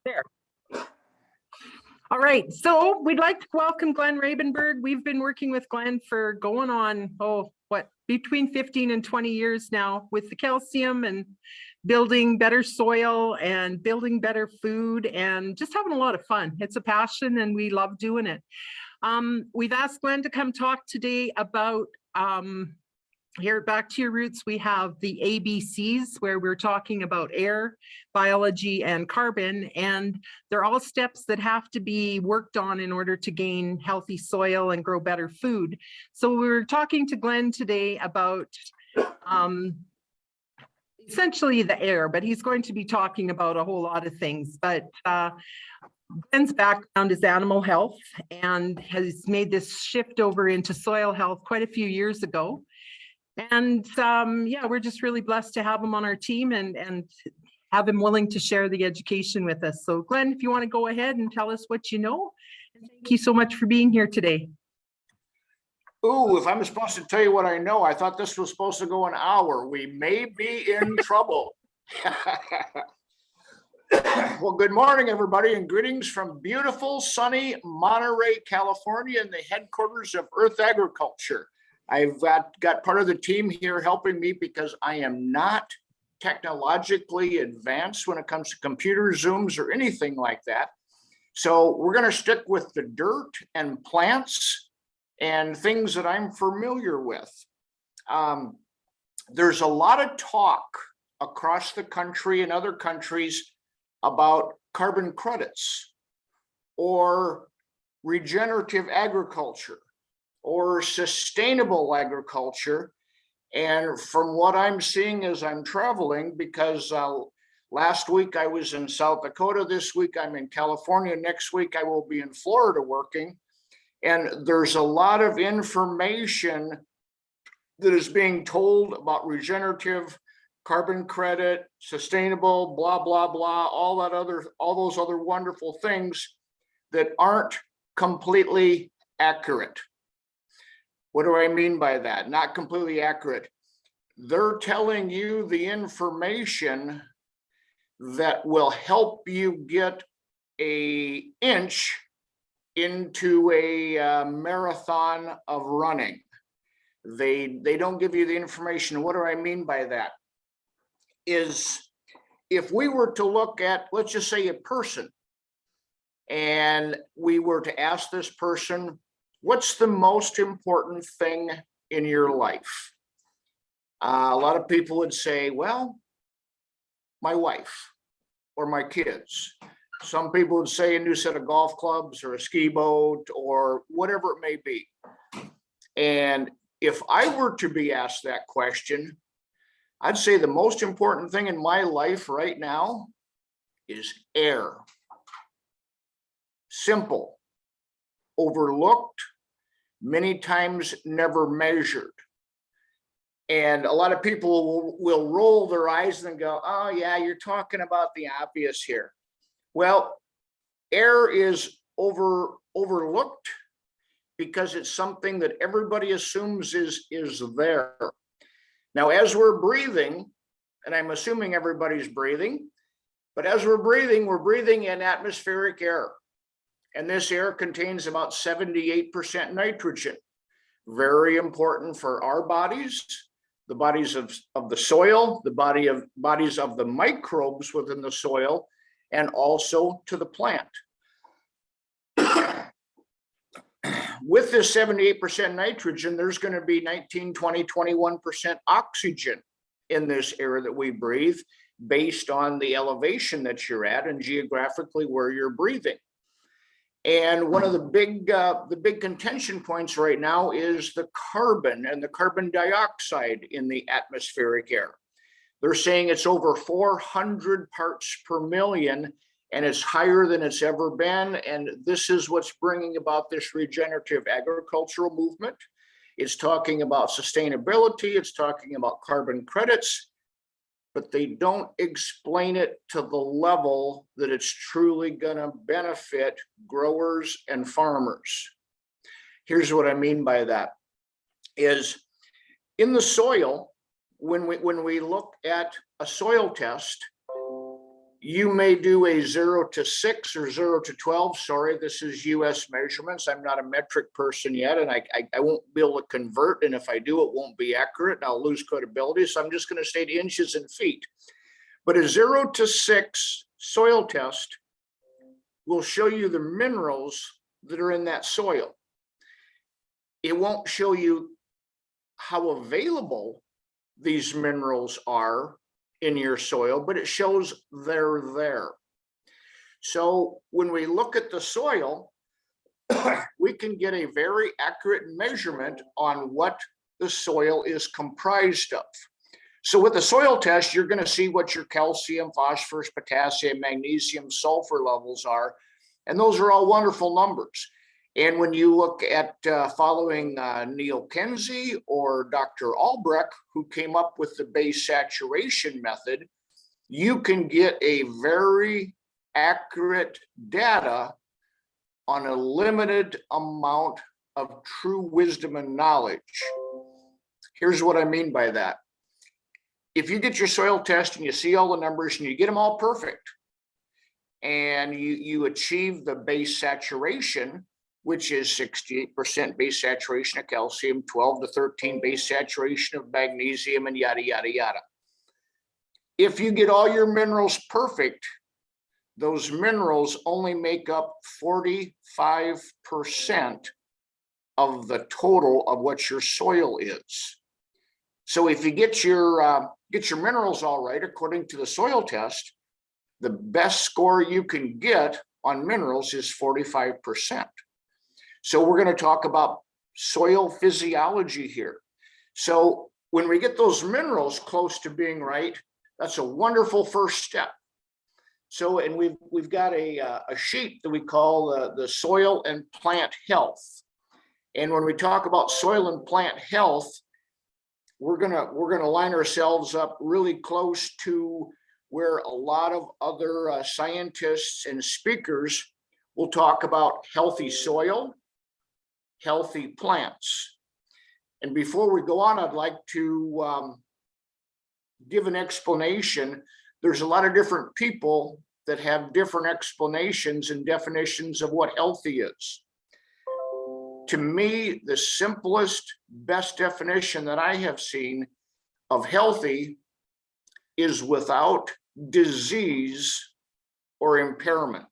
There. All right, so we'd like to welcome Glen Rabenberg. We've been working with Glen for going on, between 15 and 20 years now with the calcium and building better soil and building better food and just having a lot of fun. It's a passion and we love doing it. We've asked Glen to come talk today about here, back to your roots, we have the ABCs where we're talking about air, biology, and carbon, and they're all steps that have to be worked on in order to gain healthy soil and grow better food. So we're talking to Glen today about essentially the air, but he's going to be talking about a whole lot of things. But Glen's background is animal health and has made this shift over into soil health quite a few years ago. And yeah, we're just really blessed to have him on our team and have him willing to share the education with us. So Glen, if you want to go ahead and tell us what you know. And thank you so much for being here today. Ooh, if I'm supposed to tell you what I know, I thought this was supposed to go an hour. We may be in trouble. Well, good morning, everybody, and greetings from beautiful, sunny Monterey, California, in the headquarters of Earth Agriculture. I've got part of the team here helping me because I am not technologically advanced when it comes to computers, Zooms, or anything like that. So we're going to stick with the dirt and plants and things that I'm familiar with. There's a lot of talk across the country and other countries about carbon credits or regenerative agriculture or sustainable agriculture. And from what I'm seeing as I'm traveling, because last week I was in South Dakota, this week I'm in California, next week I will be in Florida working. And there's a lot of information that is being told about regenerative, carbon credit, sustainable, blah, blah, blah, all those other wonderful things that aren't completely accurate. What do I mean by that? Not completely accurate. They're telling you the information that will help you get an inch into a marathon of running. They don't give you the information. What do I mean by that? Is if we were to look at, let's just say, a person, and we were to ask this person, what's the most important thing in your life? A lot of people would say, well, my wife or my kids. Some people would say a new set of golf clubs or a ski boat or whatever it may be. And if I were to be asked that question, I'd say the most important thing in my life right now is air. Simple. Overlooked, many times never measured. And a lot of people will roll their eyes and go, oh yeah, you're talking about the obvious here. Well, air is overlooked because it's something that everybody assumes is there. Now, as we're breathing, and I'm assuming everybody's breathing, but as we're breathing in atmospheric air. And this air contains about 78% nitrogen. Very important for our bodies, the bodies of the soil, the bodies of the microbes within the soil, and also to the plant. With this 78% nitrogen, there's going to be 19, 20, 21% oxygen in this air that we breathe based on the elevation that you're at and geographically where you're breathing. And one of the big contention points right now is the carbon and the carbon dioxide in the atmospheric air. They're saying it's over 400 parts per million, and it's higher than it's ever been. And this is what's bringing about this regenerative agricultural movement. It's talking about sustainability. It's talking about carbon credits, but they don't explain it to the level that it's truly going to benefit growers and farmers. Here's what I mean by that is in the soil, when we look at a soil test, You may do a 0 to 6 or 0 to 12. Sorry, this is US measurements. I'm not a metric person yet, and I won't be able to convert. And if I do, it won't be accurate and I'll lose credibility. So I'm just going to say inches and feet. But a 0 to 6 soil test will show you the minerals that are in that soil. It won't show you how available these minerals are in your soil, but it shows they're there. So when we look at the soil, we can get a very accurate measurement on what the soil is comprised of. So with the soil test, you're going to see what your calcium, phosphorus, potassium, magnesium, sulfur levels are. And those are all wonderful numbers. And when you look at following Neil Kenzie or Dr. Albrecht, who came up with the base saturation method, you can get a very accurate data on a limited amount of true wisdom and knowledge. Here's what I mean by that. If you get your soil test and you see all the numbers and you get them all perfect, and you achieve the base saturation, which is 68% base saturation of calcium, 12 to 13 base saturation of magnesium, and yada, yada, yada. If you get all your minerals perfect, those minerals only make up 45% of the total of what your soil is. So if you get your minerals all right, according to the soil test, the best score you can get on minerals is 45%. So we're going to talk about soil physiology here. So when we get those minerals close to being right, that's a wonderful first step. So, and we've got a sheet that we call the soil and plant health. And when we talk about soil and plant health, we're gonna line ourselves up really close to where a lot of other scientists and speakers will talk about healthy soil, healthy plants. And before we go on, I'd like to give an explanation. There's a lot of different people that have different explanations and definitions of what healthy is. To me, the simplest, best definition that I have seen of healthy is without disease or impairment.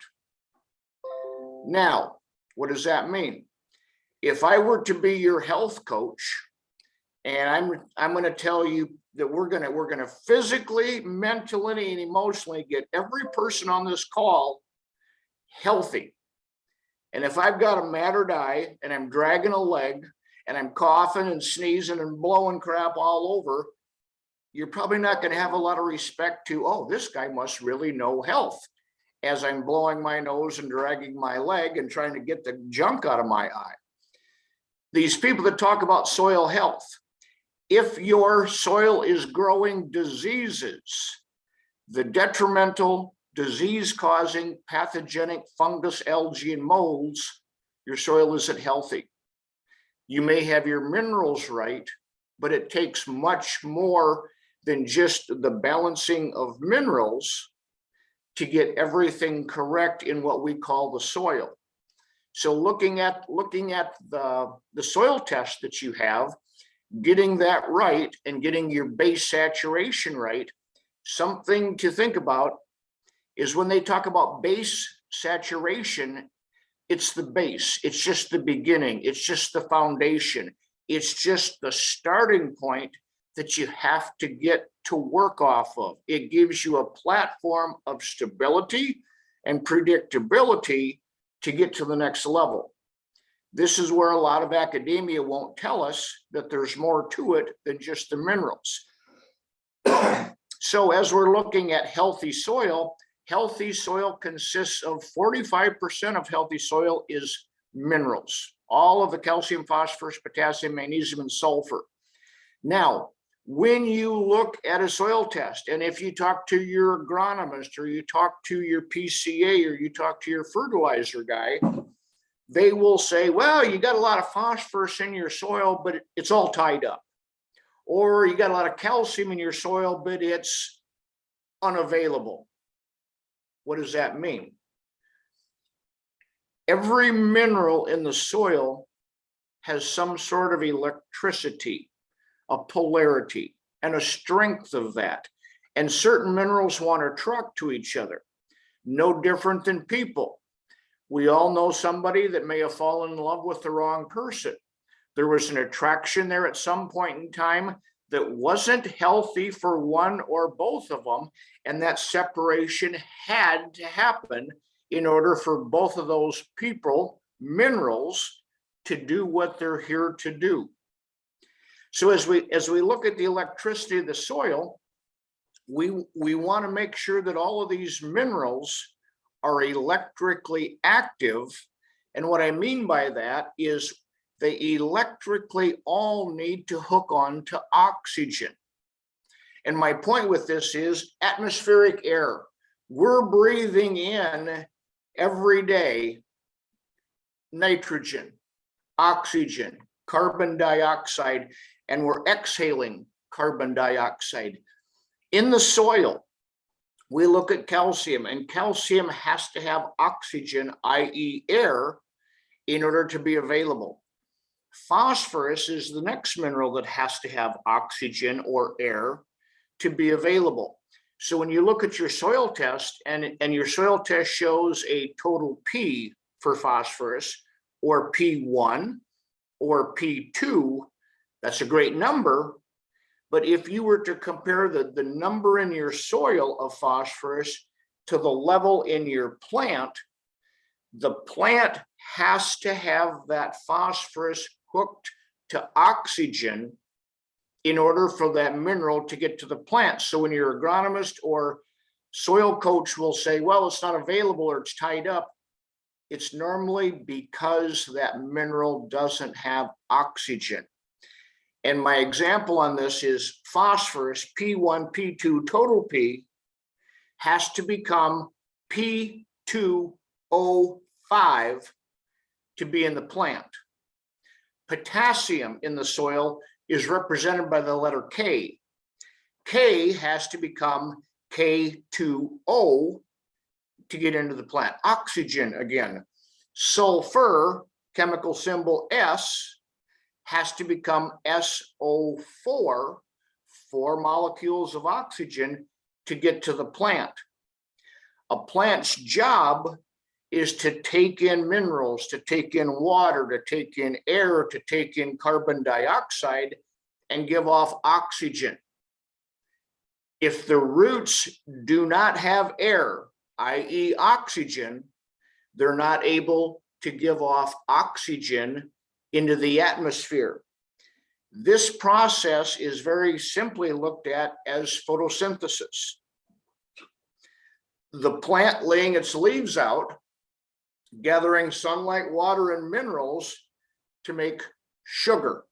Now, what does that mean? If I were to be your health coach, and I'm going to tell you that we're going to physically, mentally, and emotionally get every person on this call healthy. And if I've got a matted eye and I'm dragging a leg and I'm coughing and sneezing and blowing crap all over, you're probably not going to have a lot of respect to, oh, this guy must really know health, as I'm blowing my nose and dragging my leg and trying to get the junk out of my eye. These people that talk about soil health, if your soil is growing diseases, the detrimental, disease-causing, pathogenic fungus, algae, and molds, your soil isn't healthy. You may have your minerals right, but it takes much more than just the balancing of minerals to get everything correct in what we call the soil. So looking at the soil test that you have, getting that right and getting your base saturation right, something to think about is when they talk about base saturation, it's the base, it's just the beginning, it's just the foundation, it's just the starting point that you have to get to work off of. It gives you a platform of stability and predictability to get to the next level. This is where a lot of academia won't tell us that there's more to it than just the minerals. So as we're looking at healthy soil consists of 45% of healthy soil is minerals, all of the calcium, phosphorus, potassium, magnesium, and sulfur. Now, when you look at a soil test, and if you talk to your agronomist or you talk to your PCA or you talk to your fertilizer guy, they will say, well, you got a lot of phosphorus in your soil, but it's all tied up. Or you got a lot of calcium in your soil, but it's unavailable. What does that mean? Every mineral in the soil has some sort of electricity, a polarity, and a strength of that. And certain minerals want to attract to each other. No different than people. We all know somebody that may have fallen in love with the wrong person. There was an attraction there at some point in time that wasn't healthy for one or both of them, and that separation had to happen in order for both of those people, minerals, to do what they're here to do. So as we look at the electricity of the soil, we want to make sure that all of these minerals are electrically active. And what I mean by that is they electrically all need to hook on to oxygen. And my point with this is atmospheric air. We're breathing in every day nitrogen, oxygen, carbon dioxide, and we're exhaling carbon dioxide. In the soil, we look at calcium, and calcium has to have oxygen, i.e. air, in order to be available. Phosphorus is the next mineral that has to have oxygen or air to be available. So when you look at your soil test and your soil test shows a total P for phosphorus, or P1 or P2, that's a great number. But if you were to compare the number in your soil of phosphorus to the level in your plant, the plant has to have that phosphorus hooked to oxygen in order for that mineral to get to the plant. So when your agronomist or soil coach will say, well, it's not available or it's tied up, it's normally because that mineral doesn't have oxygen. And my example on this is phosphorus, P1, P2, total P, has to become P2O5 to be in the plant. Potassium in the soil is represented by the letter K. K has to become K2O to get into the plant. Oxygen again. Sulfur, chemical symbol S, has to become SO4, 4 molecules of oxygen to get to the plant. A plant's job is to take in minerals, to take in water, to take in air, to take in carbon dioxide, and give off oxygen. If the roots do not have air, i.e. oxygen, they're not able to give off oxygen into the atmosphere. This process is very simply looked at as photosynthesis. The plant laying its leaves out, gathering sunlight, water, and minerals to make sugar.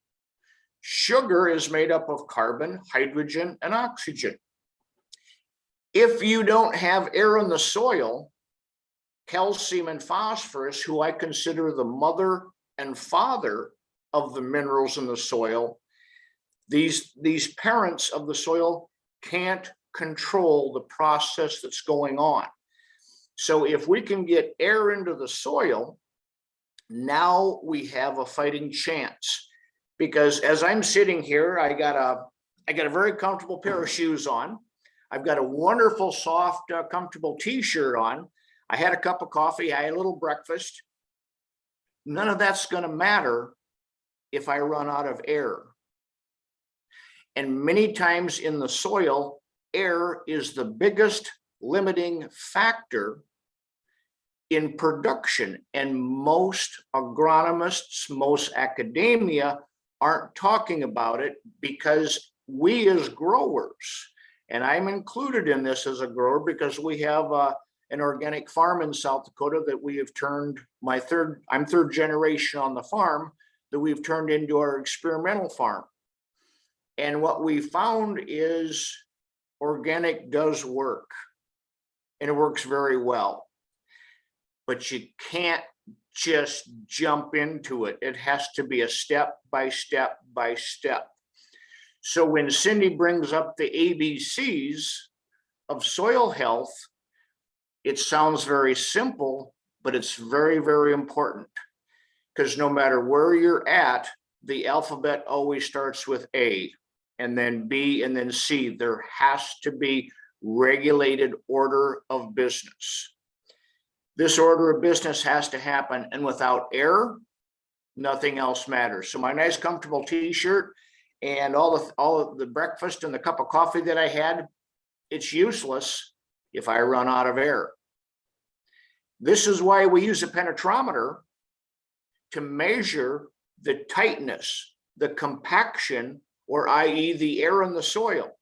Sugar is made up of carbon, hydrogen, and oxygen. If you don't have air in the soil, calcium and phosphorus, who I consider the mother and father of the minerals in the soil, these parents of the soil can't control the process that's going on. So if we can get air into the soil, now we have a fighting chance. Because as I'm sitting here, I got a very comfortable pair of shoes on. I've got a wonderful, soft, comfortable t-shirt on. I had a cup of coffee, I had a little breakfast. None of that's going to matter if I run out of air. And many times in the soil, air is the biggest limiting factor in production. And most agronomists, most academia aren't talking about it because we as growers, and I'm included in this as a grower because we have an organic farm in South Dakota that we have turned, I'm third generation on the farm, that we've turned into our experimental farm. And what we found is organic does work, and it works very well. But you can't just jump into it. It has to be a step by step by step. So when Cindy brings up the ABCs of soil health, It sounds very simple, but it's very, very important, because no matter where you're at, the alphabet always starts with A, and then B, and then C. There has to be regulated order of business. This order of business has to happen, and without air, nothing else matters. So my nice comfortable t-shirt and all of the breakfast and the cup of coffee that I had, it's useless if I run out of air. This is why we use a penetrometer to measure the tightness, the compaction, or i.e. the air in the soil.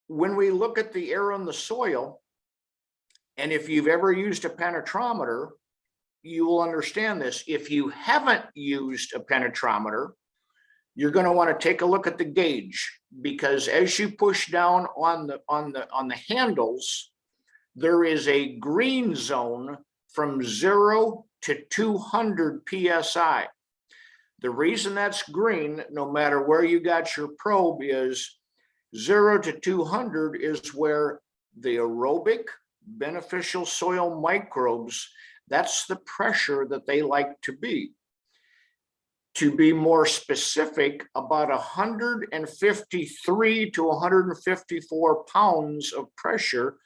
When we look at the air in the soil, and if you've ever used a penetrometer, you will understand this. If you haven't used a penetrometer, you're going to want to take a look at the gauge, because as you push down on the handles, there is a green zone from 0 to 200 psi. The reason that's green, no matter where you got your probe, is 0 to 200 is where the aerobic beneficial soil microbes, that's the pressure that they like to be. To be more specific, about 153 to 154 pounds of pressure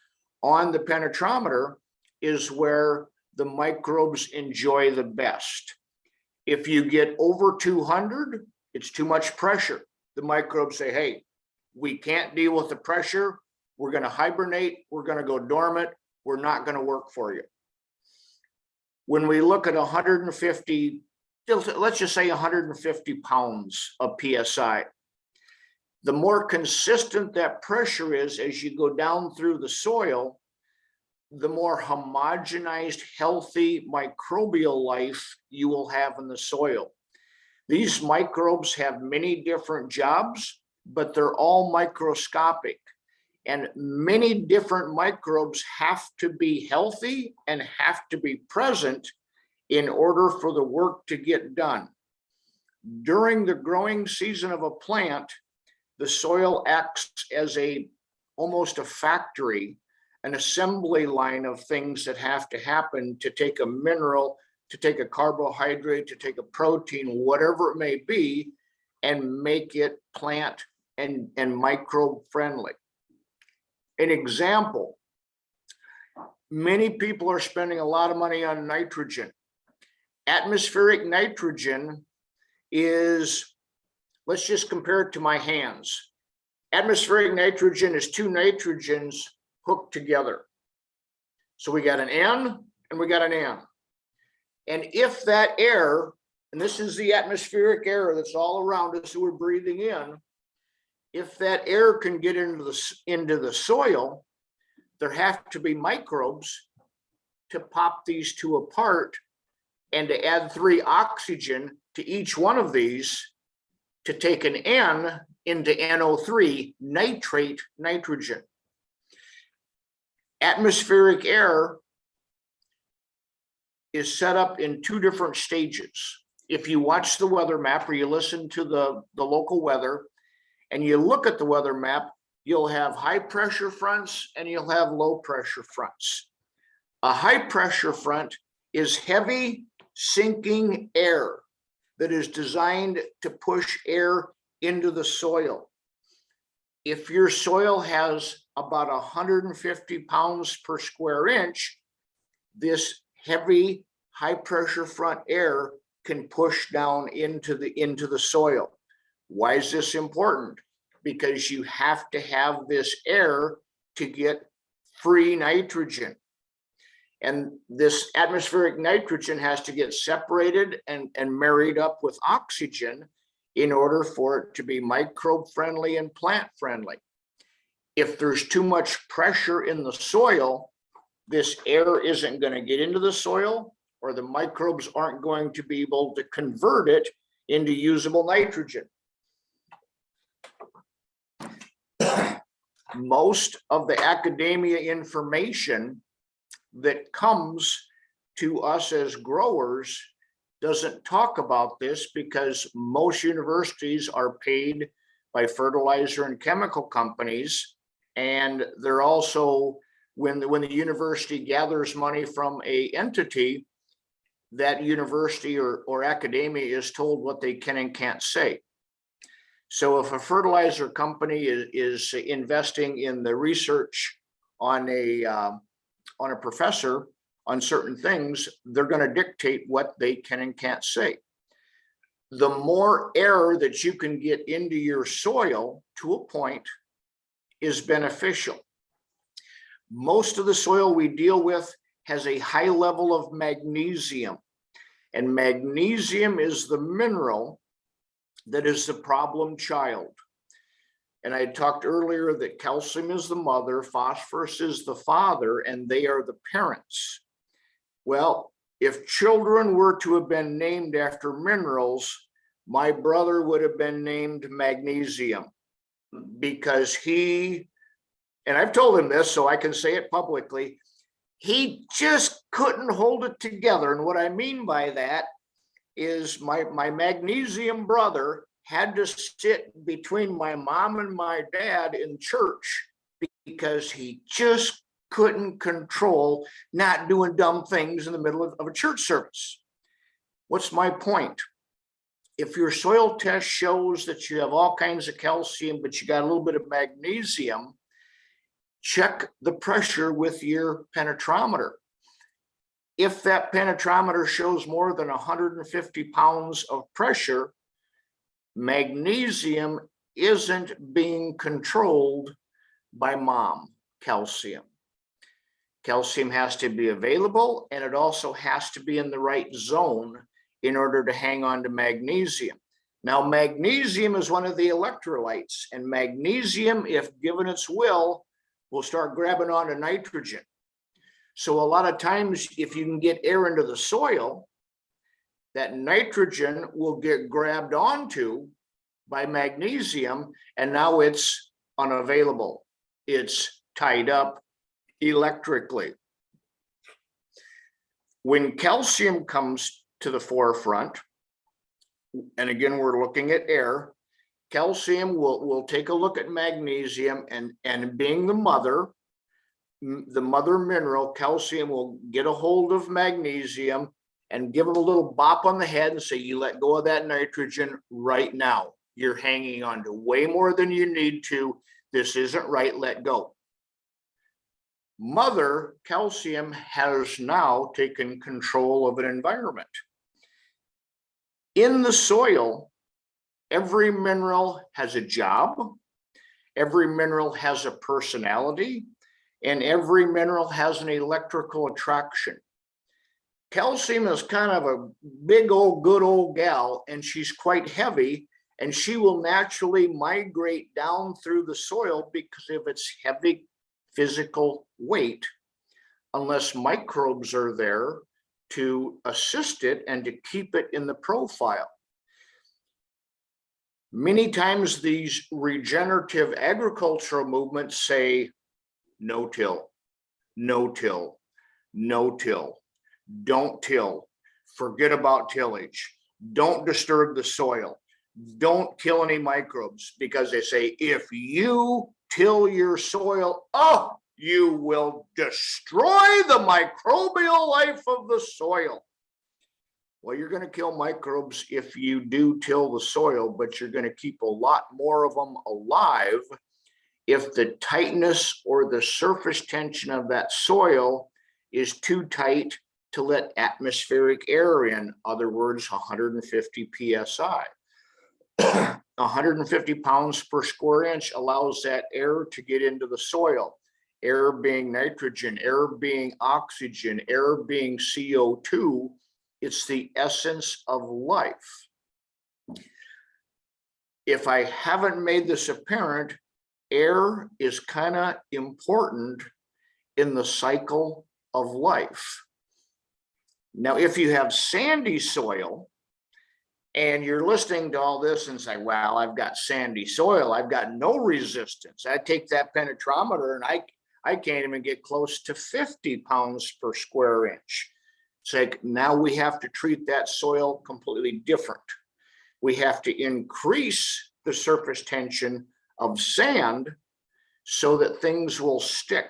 on the penetrometer is where the microbes enjoy the best. If you get over 200, it's too much pressure. The microbes say, hey, we can't deal with the pressure. We're going to hibernate. We're going to go dormant. We're not going to work for you. When we look at 150, let's just say 150 pounds of PSI, the more consistent that pressure is as you go down through the soil, the more homogenized, healthy microbial life you will have in the soil. These microbes have many different jobs, but they're all microscopic. And many different microbes have to be healthy and have to be present in order for the work to get done. During the growing season of a plant, the soil acts as almost a factory, an assembly line of things that have to happen to take a mineral, to take a carbohydrate, to take a protein, whatever it may be, and make it plant and microbe friendly. An example, many people are spending a lot of money on nitrogen. Atmospheric nitrogen is, let's just compare it to my hands. Atmospheric nitrogen is two nitrogens hooked together. So we got an N and we got an N. And if that air, and this is the atmospheric air that's all around us that we're breathing in, if that air can get into the soil, there have to be microbes to pop these two apart and to add 3 oxygen to each one of these to take an N into NO3, nitrate nitrogen. Atmospheric air is set up in 2 different stages. If you watch the weather map or you listen to the local weather and you look at the weather map, you'll have high pressure fronts and you'll have low pressure fronts. A high pressure front is heavy sinking air that is designed to push air into the soil. If your soil has about 150 pounds per square inch, this heavy high pressure front air can push down into the soil. Why is this important? Because you have to have this air to get free nitrogen. And this atmospheric nitrogen has to get separated and married up with oxygen in order for it to be microbe friendly and plant friendly. If there's too much pressure in the soil, this air isn't going to get into the soil, or the microbes aren't going to be able to convert it into usable nitrogen. Most of the academia information that comes to us as growers doesn't talk about this, because most universities are paid by fertilizer and chemical companies And they're also, when the university gathers money from a entity, that university or academia is told what they can and can't say. So if a fertilizer company is investing in the research on a professor on certain things, they're going to dictate what they can and can't say. The more air that you can get into your soil to a point is beneficial. Most of the soil we deal with has a high level of magnesium, and magnesium is the mineral that is the problem child. And I talked earlier that calcium is the mother, phosphorus is the father, and they are the parents. Well, if children were to have been named after minerals, my brother would have been named Magnesium, because he, and I've told him this so I can say it publicly, he just couldn't hold it together. And what I mean by that is my Magnesium brother had to sit between my mom and my dad in church because he just couldn't control not doing dumb things in the middle of a church service. What's my point? If your soil test shows that you have all kinds of calcium, but you got a little bit of magnesium, check the pressure with your penetrometer. If that penetrometer shows more than 150 pounds of pressure, magnesium isn't being controlled by mom calcium. Calcium has to be available, and it also has to be in the right zone in order to hang on to magnesium. Now, magnesium is one of the electrolytes, and magnesium, if given its will start grabbing onto nitrogen. So a lot of times, if you can get air into the soil, that nitrogen will get grabbed onto by magnesium, and now it's unavailable. It's tied up electrically. When calcium comes to the forefront, and again, we're looking at air, calcium will take a look at magnesium, and being the mother mineral, calcium will get a hold of magnesium and give them a little bop on the head and say, you let go of that nitrogen right now. You're hanging on to way more than you need to. This isn't right, let go. Mother calcium has now taken control of an environment. In the soil, every mineral has a job, every mineral has a personality, and every mineral has an electrical attraction. Calcium is kind of a big old good old gal, and she's quite heavy, and she will naturally migrate down through the soil because of its heavy physical weight, unless microbes are there to assist it and to keep it in the profile. Many times these regenerative agricultural movements say, no till, no till, no till, don't till, forget about tillage, don't disturb the soil, don't kill any microbes, because they say if you till your soil, oh, you will destroy the microbial life of the soil. Well, you're going to kill microbes if you do till the soil, but you're going to keep a lot more of them alive if the tightness or the surface tension of that soil is too tight to let atmospheric air in, other words, 150 psi. 150 pounds per square inch allows that air to get into the soil. Air being nitrogen, air being oxygen, air being CO2. It's the essence of life. If I haven't made this apparent, air is kind of important in the cycle of life. Now, if you have sandy soil and you're listening to all this and say, well, I've got sandy soil, I've got no resistance. I take that penetrometer and I can't even get close to 50 pounds per square inch. It's like, now we have to treat that soil completely different. We have to increase the surface tension of sand so that things will stick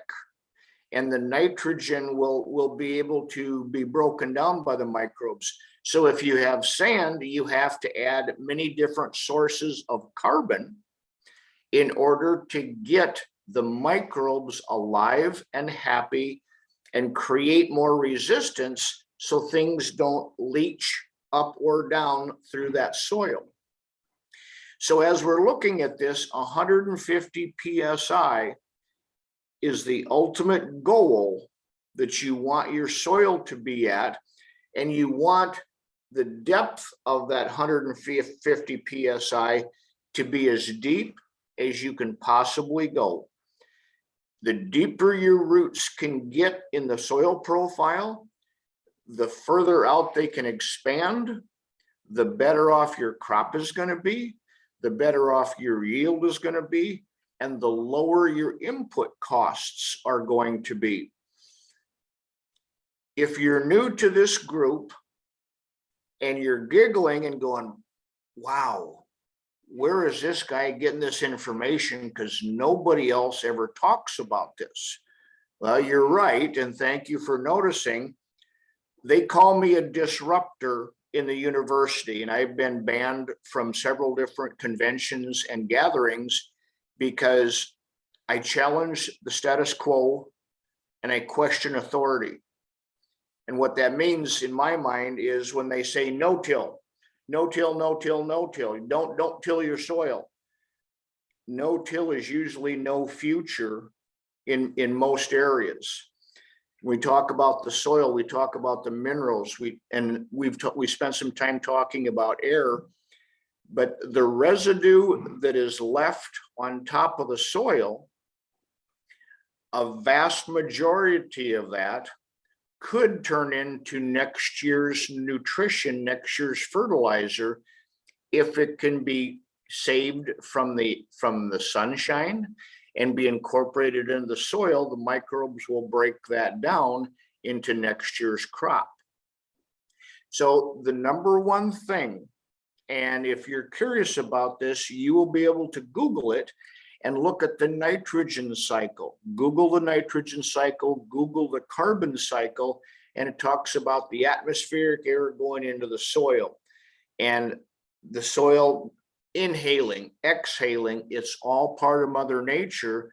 and the nitrogen will be able to be broken down by the microbes. So if you have sand, you have to add many different sources of carbon in order to get the microbes alive and happy and create more resistance so things don't leach up or down through that soil. So as we're looking at this, 150 PSI is the ultimate goal that you want your soil to be at, and you want the depth of that 150 PSI to be as deep as you can possibly go. The deeper your roots can get in the soil profile, the further out they can expand, the better off your crop is going to be, the better off your yield is going to be, and the lower your input costs are going to be. If you're new to this group and you're giggling and going, wow, where is this guy getting this information? Because nobody else ever talks about this. Well, you're right, and thank you for noticing. They call me a disruptor in the university, and I've been banned from several different conventions and gatherings because I challenge the status quo and I question authority. And what that means in my mind is when they say no till, no till, no till, no till, don't till your soil. No till is usually no future in most areas. We talk about the soil, we talk about the minerals, we spent some time talking about air, but the residue that is left on top of the soil, a vast majority of that could turn into next year's nutrition, next year's fertilizer, if it can be saved from the sunshine and be incorporated into the soil. The microbes will break that down into next year's crop. So the number one thing, and if you're curious about this, you will be able to Google it and look at the nitrogen cycle. Google the nitrogen cycle, Google the carbon cycle, and it talks about the atmospheric air going into the soil and the soil inhaling, exhaling. It's all part of Mother Nature.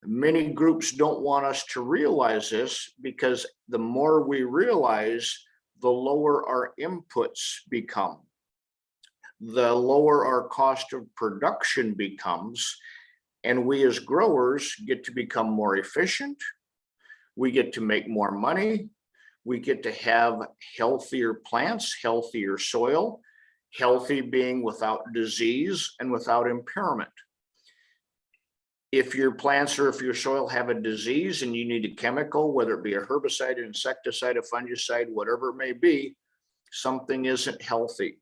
Many groups don't want us to realize this because the more we realize, the lower our inputs become, the lower our cost of production becomes. And we as growers get to become more efficient. We get to make more money. We get to have healthier plants, healthier soil, healthy being without disease and without impairment. If your plants or if your soil have a disease and you need a chemical, whether it be a herbicide, an insecticide, a fungicide, whatever it may be, something isn't healthy.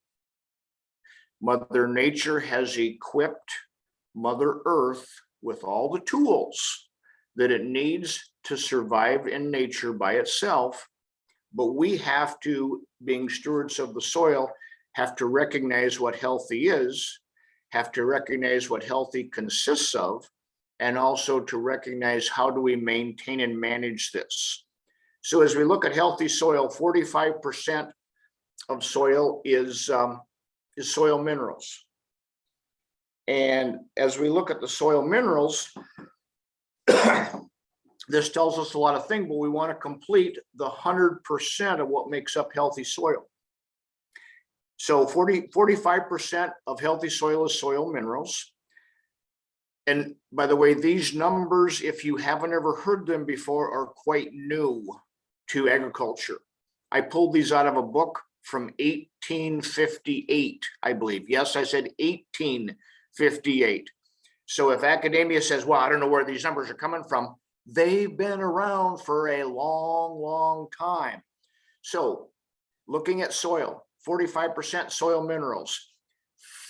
Mother Nature has equipped Mother Earth with all the tools that it needs to survive in nature by itself, but we have to, being stewards of the soil, have to recognize what healthy is, have to recognize what healthy consists of, and also to recognize how do we maintain and manage this. So as we look at healthy soil, 45% of soil is soil minerals. And as we look at the soil minerals, this tells us a lot of things, but we want to complete the 100% of what makes up healthy soil. So 45% of healthy soil is soil minerals. And by the way, these numbers, if you haven't ever heard them before, are quite new to agriculture. I pulled these out of a book from 1858, I believe. Yes, I said 1858. So if academia says, well, I don't know where these numbers are coming from, they've been around for a long, long time. So looking at soil, 45% soil minerals,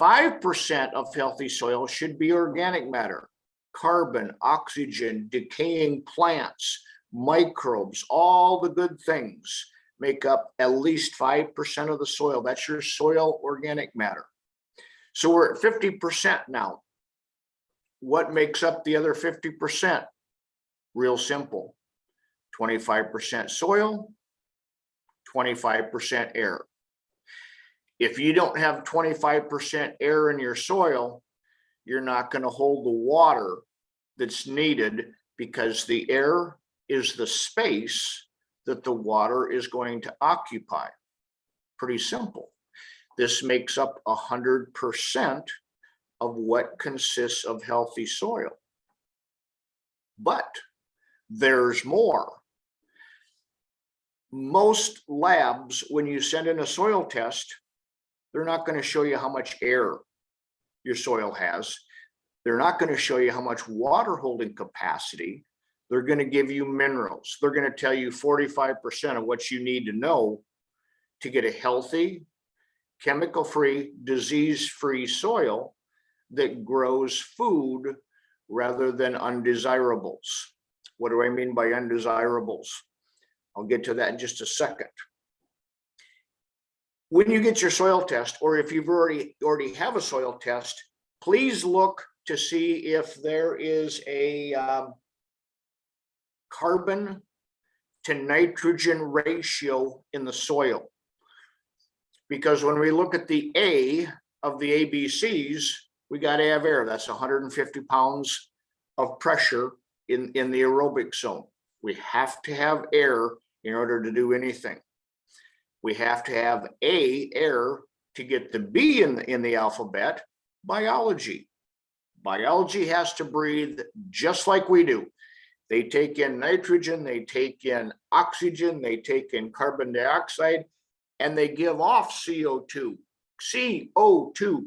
5% of healthy soil should be organic matter, carbon, oxygen, decaying plants, microbes, all the good things make up at least 5% of the soil. That's your soil organic matter. So we're at 50% now. what makes up the other 50%? Real simple. 25% soil, 25% air. If you don't have 25% air in your soil, you're not going to hold the water that's needed, because the air is the space that the water is going to occupy. Pretty simple. This makes up 100% of what consists of healthy soil. But there's more. Most labs, when you send in a soil test, they're not going to show you how much air your soil has. They're not going to show you how much water holding capacity. They're going to give you minerals. They're going to tell you 45% of what you need to know to get a healthy, chemical-free, disease-free soil that grows food rather than undesirables. What do I mean by undesirables? I'll get to that in just a second. When you get your soil test, or if you've already have a soil test, please look to see if there is a carbon to nitrogen ratio in the soil. Because when we look at the A of the ABCs, we got to have air. That's 150 pounds of pressure in the aerobic zone. We have to have air in order to do anything. We have to have air to get the B in the alphabet, biology. Biology has to breathe just like we do. They take in nitrogen, they take in oxygen, they take in carbon dioxide, and they give off CO2,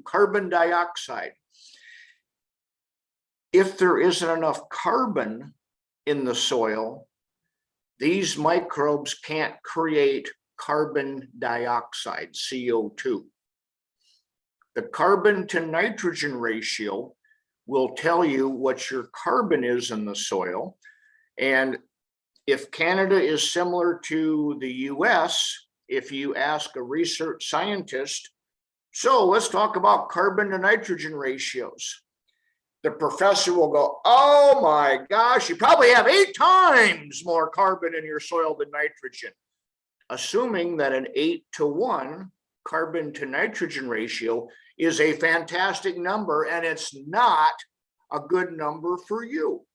carbon dioxide. If there isn't enough carbon in the soil, these microbes can't create carbon dioxide, CO2. The carbon to nitrogen ratio will tell you what your carbon is in the soil. And if Canada is similar to the US, if you ask a research scientist, so let's talk about carbon to nitrogen ratios, the professor will go, oh my gosh, you probably have 8 times more carbon in your soil than nitrogen, assuming that an 8-to-1 carbon to nitrogen ratio is a fantastic number, and it's not a good number for you.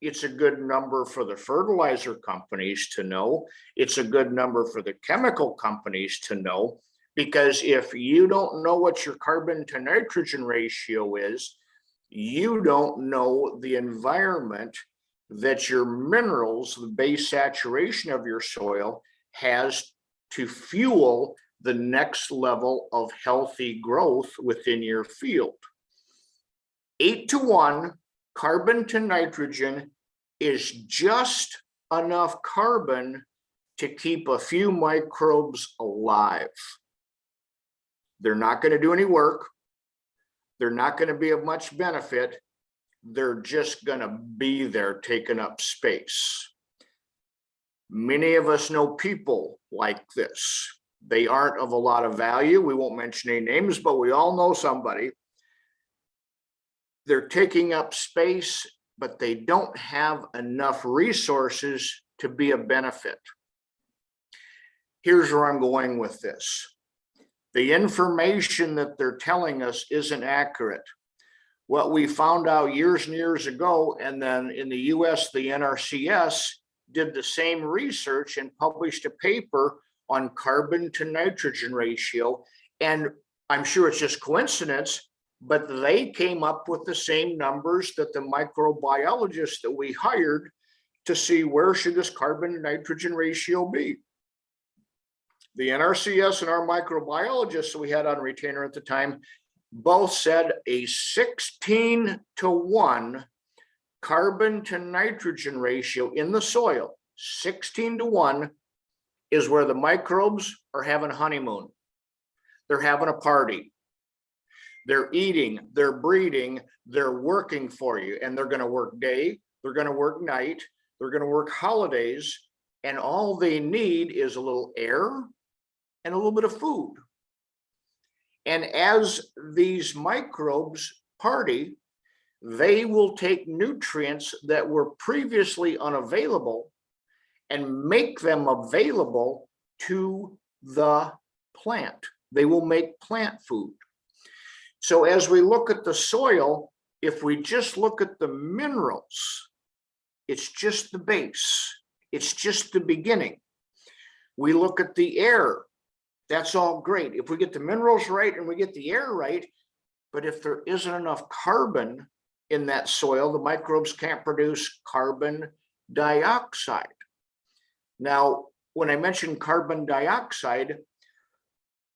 It's a good number for the fertilizer companies to know. It's a good number for the chemical companies to know, because if you don't know what your carbon to nitrogen ratio is, you don't know the environment that your minerals, the base saturation of your soil, has to fuel the next level of healthy growth within your field. 8-to-1 carbon to nitrogen is just enough carbon to keep a few microbes alive. They're not going to do any work. They're not going to be of much benefit. They're just going to be there taking up space. Many of us know people like this. They aren't of a lot of value. We won't mention any names, but we all know somebody. They're taking up space, but they don't have enough resources to be a benefit. Here's where I'm going with this. The information that they're telling us isn't accurate. What we found out years and years ago, and then in the US, the NRCS did the same research and published a paper on carbon to nitrogen ratio. And I'm sure it's just coincidence, but they came up with the same numbers that the microbiologists that we hired to see where should this carbon to nitrogen ratio be. The NRCS and our microbiologists that we had on retainer at the time both said a 16-to-1 carbon to nitrogen ratio in the soil, 16-to-1, is where the microbes are having a honeymoon. They're having a party. They're eating, they're breeding, they're working for you, and they're going to work day, they're going to work night, they're going to work holidays, and all they need is a little air and a little bit of food. And as these microbes party, they will take nutrients that were previously unavailable and make them available to the plant. They will make plant food. So as we look at the soil, if we just look at the minerals, it's just the base. It's just the beginning. We look at the air. That's all great. If we get the minerals right and we get the air right, but if there isn't enough carbon in that soil, the microbes can't produce carbon dioxide. Now, when I mentioned carbon dioxide,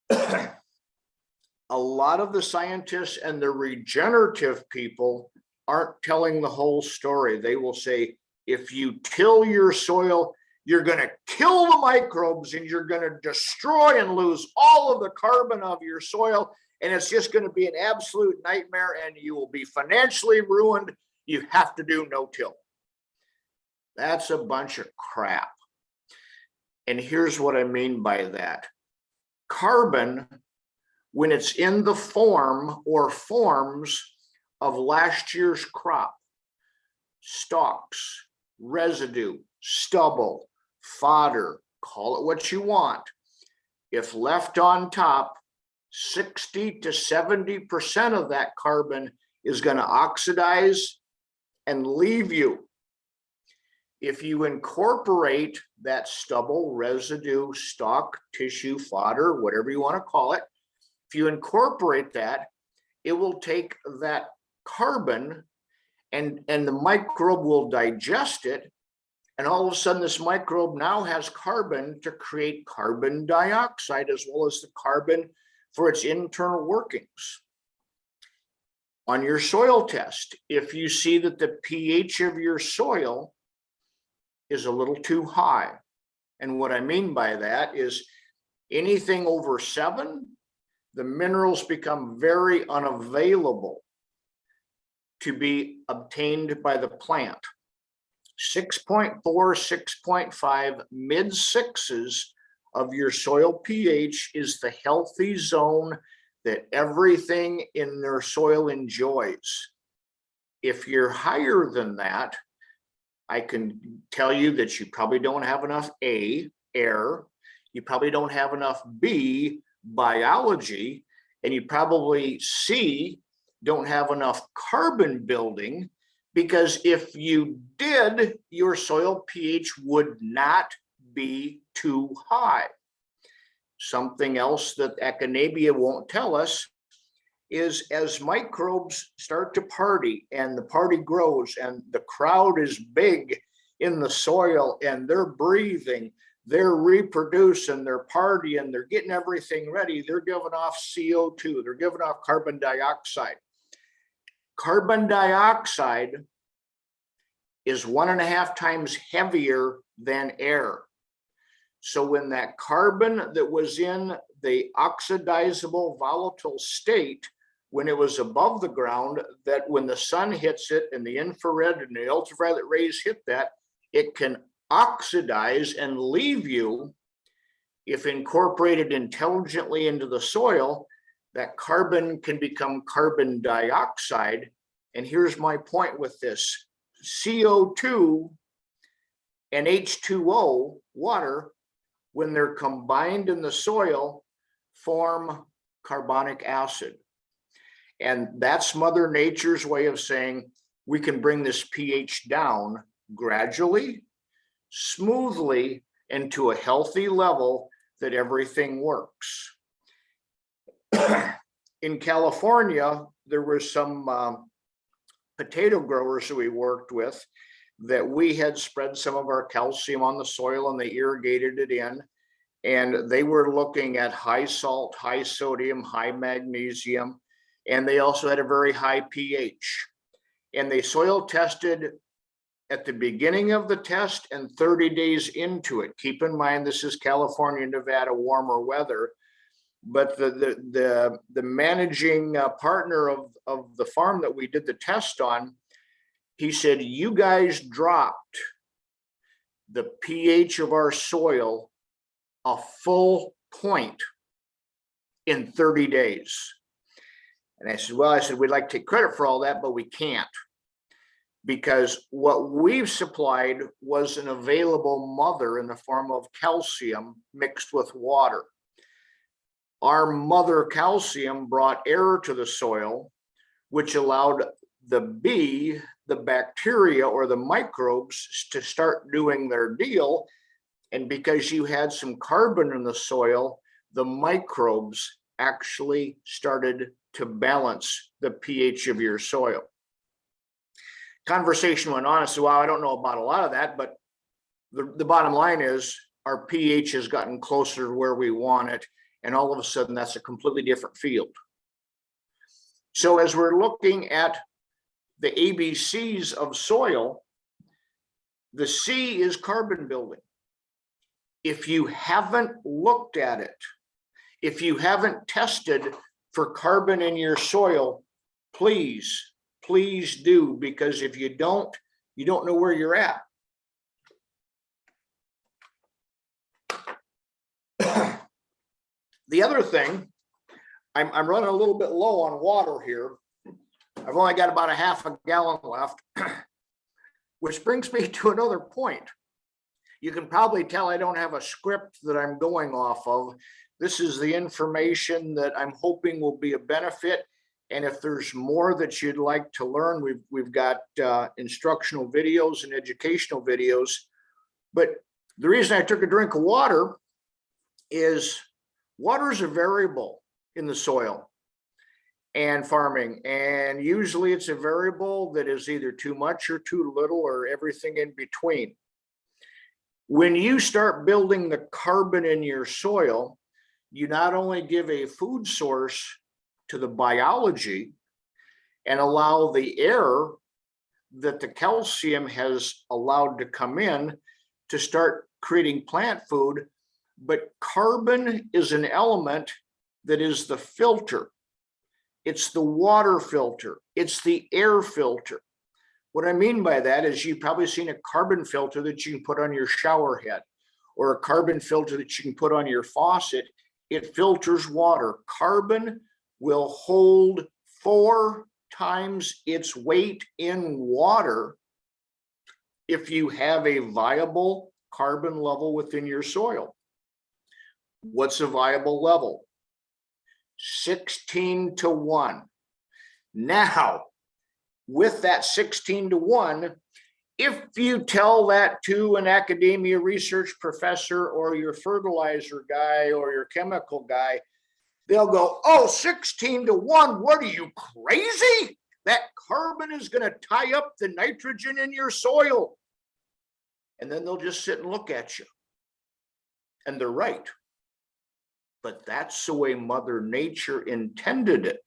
a lot of the scientists and the regenerative people aren't telling the whole story. They will say, if you till your soil, you're going to kill the microbes and you're going to destroy and lose all of the carbon of your soil. And it's just going to be an absolute nightmare and you will be financially ruined. You have to do no-till. That's a bunch of crap. And here's what I mean by that. Carbon, when it's in the form or forms of last year's crop, stalks, residue, stubble, fodder, call it what you want. If left on top, 60 to 70% of that carbon is going to oxidize and leave you. If you incorporate that stubble, residue, stalk, tissue, fodder, whatever you want to call it, if you incorporate that, it will take that carbon and the microbe will digest it. And all of a sudden, this microbe now has carbon to create carbon dioxide as well as the carbon for its internal workings. On your soil test, if you see that the pH of your soil is a little too high, and what I mean by that is anything over 7, the minerals become very unavailable to be obtained by the plant. 6.4, 6.5, mid-6s of your soil pH is the healthy zone that everything in their soil enjoys. If you're higher than that, I can tell you that you probably don't have enough A, air, you probably don't have enough B, biology, and you probably C, don't have enough carbon building, because if you did, your soil pH would not be too high. Something else that Echinacea won't tell us is as microbes start to party and the party grows and the crowd is big in the soil and they're breathing, they're reproducing, they're partying, they're getting everything ready, they're giving off CO2, they're giving off carbon dioxide. Carbon dioxide is 1.5 times heavier than air. So when that carbon that was in the oxidizable volatile state, when it was above the ground, that when the sun hits it and the infrared and the ultraviolet rays hit that, it can oxidize and leave you. If incorporated intelligently into the soil, that carbon can become carbon dioxide. And here's my point with this. CO2 and H2O, water, when they're combined in the soil, form carbonic acid. And that's Mother Nature's way of saying we can bring this pH down gradually, smoothly, and to a healthy level that everything works. In California, there were some potato growers that we worked with that we had spread some of our calcium on the soil and they irrigated it in. And they were looking at high salt, high sodium, high magnesium, and they also had a very high pH. And they soil tested at the beginning of the test and 30 days into it. Keep in mind, this is California, Nevada, warmer weather. But the managing partner of the farm that we did the test on, he said, you guys dropped the pH of our soil a full point in 30 days. And I said, well, we'd like to take credit for all that, but we can't. Because what we've supplied was an available mother in the form of calcium mixed with water. Our mother calcium brought air to the soil, which allowed the bee, the bacteria or the microbes to start doing their deal. And because you had some carbon in the soil, the microbes actually started to balance the pH of your soil. Conversation went on. I said, well, I don't know about a lot of that, but the bottom line is our pH has gotten closer to where we want it. And all of a sudden, that's a completely different field. So as we're looking at the ABCs of soil, the C is carbon building. If you haven't looked at it, if you haven't tested for carbon in your soil, please do, because if you don't know where you're at. The other thing, I'm running a little bit low on water here. I've only got about a half a gallon left, which brings me to another point. You can probably tell I don't have a script that I'm going off of. This is the information that I'm hoping will be a benefit. And if there's more that you'd like to learn, we've got instructional videos and educational videos. But the reason I took a drink of water is water is a variable in the soil and farming. And usually it's a variable that is either too much or too little or everything in between. When you start building the carbon in your soil, you not only give a food source to the biology and allow the air that the calcium has allowed to come in to start creating plant food, but carbon is an element that is the filter. It's the water filter. It's the air filter. What I mean by that is you've probably seen a carbon filter that you can put on your shower head or a carbon filter that you can put on your faucet. It filters water. Carbon will hold 4 times its weight in water if you have a viable carbon level within your soil. What's a viable level? 16 to 1. Now, with that 16 to 1, if you tell that to an academia research professor or your fertilizer guy or your chemical guy, they'll go, oh, 16 to 1, what are you, crazy? That carbon is going to tie up the nitrogen in your soil. And then they'll just sit and look at you. And they're right. But that's the way Mother Nature intended it.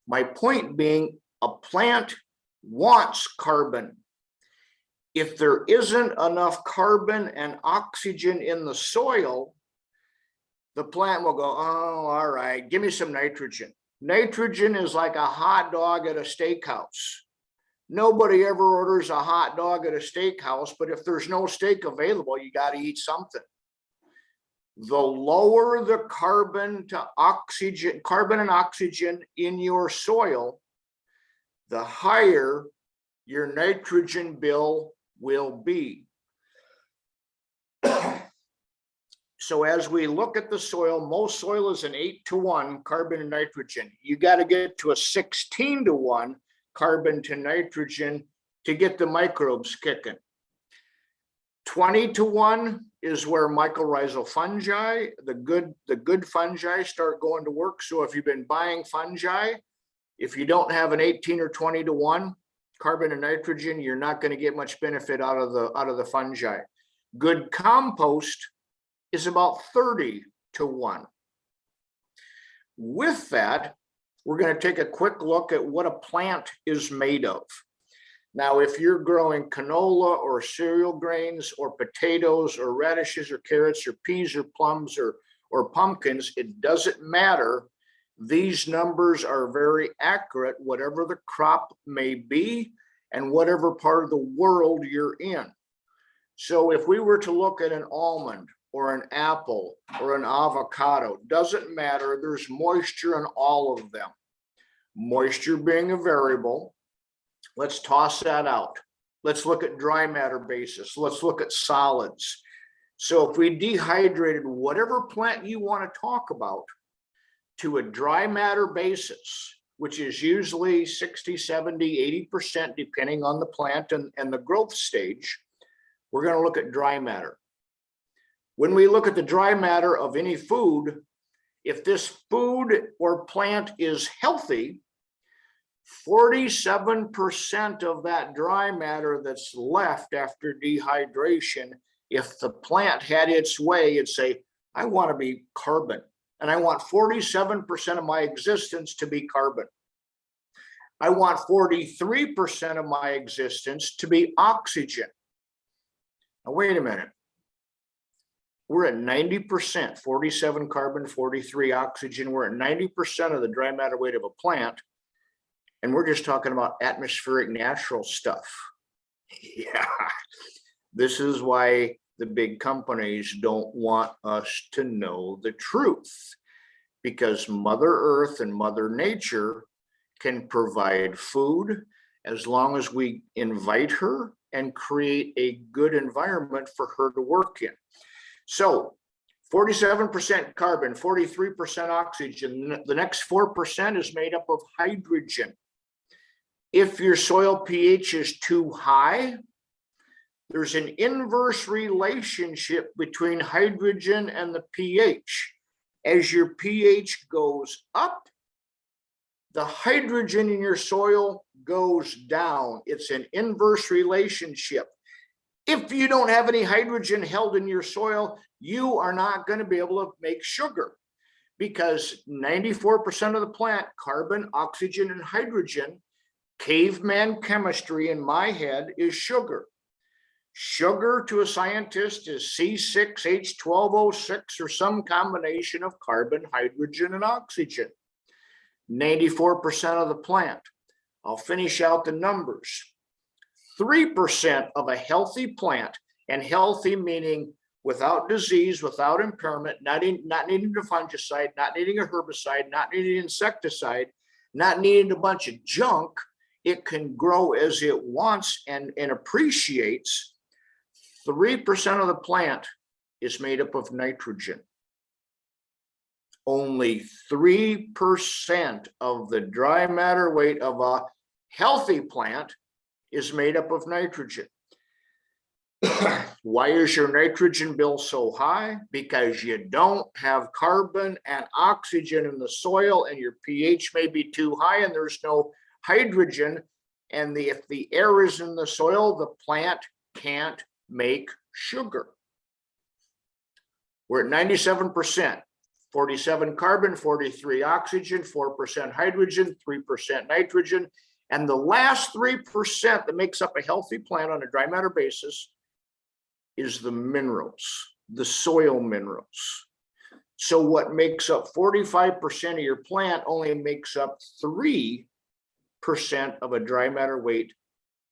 My point being, a plant wants carbon. If there isn't enough carbon and oxygen in the soil, the plant will go, oh, all right, give me some nitrogen. Nitrogen is like a hot dog at a steakhouse. Nobody ever orders a hot dog at a steakhouse, but if there's no steak available, you got to eat something. The lower the carbon and oxygen in your soil, the higher your nitrogen bill will be. So as we look at the soil, most soil is an 8 to 1 carbon and nitrogen. You got to get to a 16 to 1 carbon to nitrogen to get the microbes kicking. 20 to 1 is where mycorrhizal fungi, the good fungi, start going to work. So if you've been buying fungi, if you don't have an 18 or 20 to 1 carbon and nitrogen, you're not going to get much benefit out of the fungi. Good compost is about 30 to 1. With that, we're going to take a quick look at what a plant is made of. Now, if you're growing canola or cereal grains or potatoes or radishes or carrots or peas or plums or pumpkins, it doesn't matter. These numbers are very accurate, whatever the crop may be and whatever part of the world you're in. So if we were to look at an almond or an apple or an avocado, doesn't matter. There's moisture in all of them. moisture being a variable. Let's toss that out. Let's look at dry matter basis. Let's look at solids. So if we dehydrated whatever plant you want to talk about to a dry matter basis, which is usually 60, 70, 80%, depending on the plant and the growth stage, we're going to look at dry matter. When we look at the dry matter of any food, if this food or plant is healthy, 47% of that dry matter that's left after dehydration, if the plant had its way, it'd say, I want to be carbon, and I want 47% of my existence to be carbon. I want 43% of my existence to be oxygen. Now, wait a minute. We're at 90%, 47 carbon, 43 oxygen. We're at 90% of the dry matter weight of a plant. And we're just talking about atmospheric natural stuff. Yeah, this is why the big companies don't want us to know the truth, because Mother Earth and Mother Nature can provide food as long as we invite her and create a good environment for her to work in. So 47% carbon, 43% oxygen. The next 4% is made up of hydrogen. If your soil pH is too high, there's an inverse relationship between hydrogen and the pH. As your pH goes up, the hydrogen in your soil goes down. It's an inverse relationship. If you don't have any hydrogen held in your soil, you are not going to be able to make sugar, because 94% of the plant, carbon, oxygen, and hydrogen, caveman chemistry in my head is sugar. Sugar to a scientist is C6H12O6 or some combination of carbon, hydrogen, and oxygen. 94% of the plant. I'll finish out the numbers. 3% of a healthy plant, and healthy meaning without disease, without impairment, not needing a fungicide, not needing a herbicide, not needing insecticide, not needing a bunch of junk. It can grow as it wants and appreciates. 3% of the plant is made up of nitrogen. Only 3% of the dry matter weight of a healthy plant is made up of nitrogen. Why is your nitrogen bill so high? Because you don't have carbon and oxygen in the soil, and your pH may be too high, and there's no hydrogen. And if the air is in the soil, the plant can't make sugar. We're at 97%. 47 carbon, 43 oxygen, 4% hydrogen, 3% nitrogen. And the last 3% that makes up a healthy plant on a dry matter basis is the minerals, the soil minerals. So what makes up 45% of your plant only makes up 3% of a dry matter weight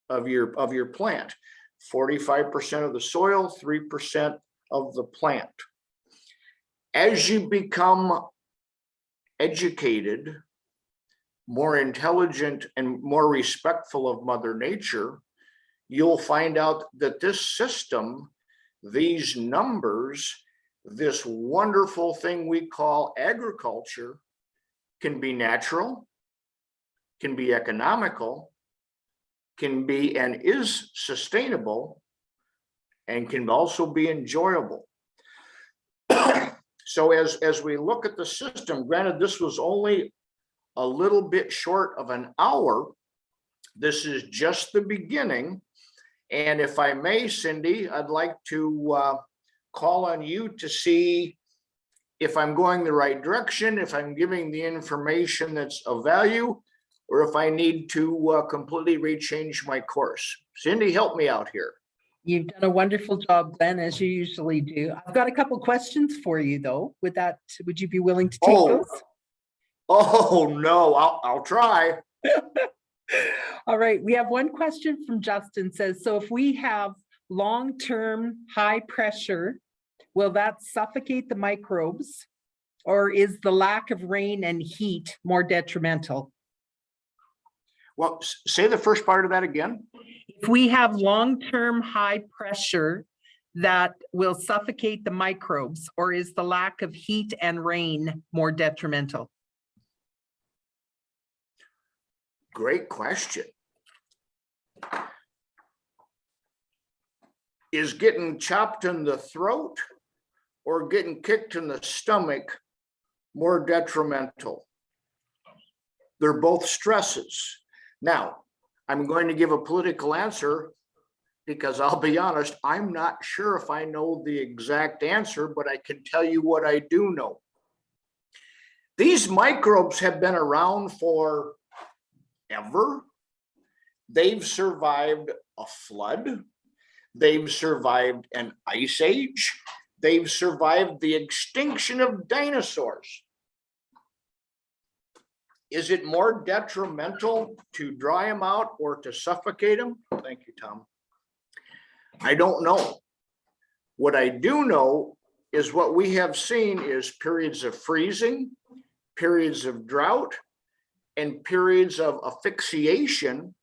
of your plant. 45% of the soil, 3% of the plant. As you become educated, more intelligent, and more respectful of Mother Nature, you'll find out that this system, these numbers, this wonderful thing we call agriculture, can be natural, can be economical, can be and is sustainable, and can also be enjoyable. So as we look at the system, granted, this was only a little bit short of an hour. This is just the beginning. And if I may, Cindy, I'd like to call on you to see if I'm going the right direction, if I'm giving the information that's of value, or if I need to completely rechange my course. Cindy, help me out here. You've done a wonderful job, Glenn, as you usually do. I've got a couple questions for you, though. Would you be willing to take those? Oh, no, I'll try. All right, we have one question from Justin. Says, so if we have long-term high pressure, will that suffocate the microbes, or is the lack of rain and heat more detrimental? Well, say the first part of that again. If we have long-term high pressure that will suffocate the microbes, or is the lack of heat and rain more detrimental? Great question. Is getting chopped in the throat or getting kicked in the stomach more detrimental? They're both stresses. Now, I'm going to give a political answer because I'll be honest, I'm not sure if I know the exact answer, but I can tell you what I do know. These microbes have been around for ever. They've survived a flood. They've survived an ice age. They've survived the extinction of dinosaurs. Is it more detrimental to dry them out or to suffocate them? Thank you, Tom. I don't know. What I do know is what we have seen is periods of freezing, periods of drought, and periods of asphyxiation